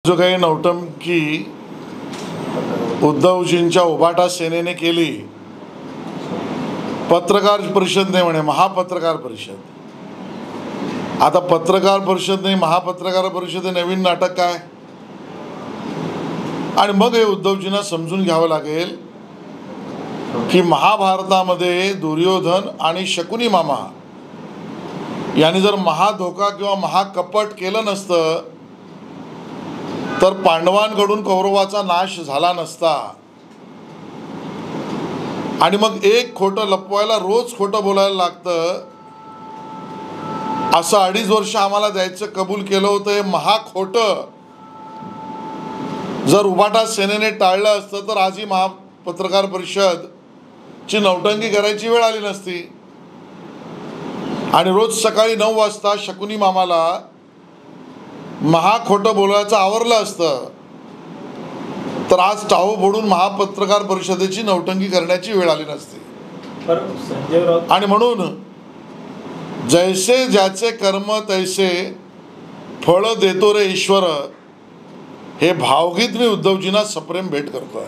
जो काही नौटंकी उद्धवजींच्या उभाटा सेनेने केली, पत्रकार परिषद नाही म्हणे, महापत्रकार परिषद. आता पत्रकार परिषद नाही, महापत्रकार परिषद हे नवीन नाटक काय? आणि मग हे उद्धवजींना समजून घ्यावं लागेल की महाभारतामध्ये दुर्योधन आणि शकुनी मामा यांनी जर महाधोका किंवा महाकपट केलं नसतं तर पांडवांकडून कौरवाचा नाश झाला नसता. आणि मग एक खोटं लपवायला रोज खोटं बोलायला लागतं. असं 2.5 वर्ष आम्हाला द्यायचं कबूल केलं होतं, हे महाखोटं जर उभाटा सेनेने टाळलं असतं तर आज ही महापत्रकार परिषद ची नौटंकी करायची वेळ आली नसती. आणि रोज सकाळी 9 वाजता शकुनी मामाला महाखोटं बोलायचं आवरलं असतं तर आज टाहो फोडून महापत्रकार परिषदेची नौटंकी करण्याची वेळ आली नसती. आणि म्हणून जैसे ज्याचे कर्म तैसे फळ देतो रे ईश्वर, हे भावगीत मी उद्धवजींना सप्रेम भेट करतोय.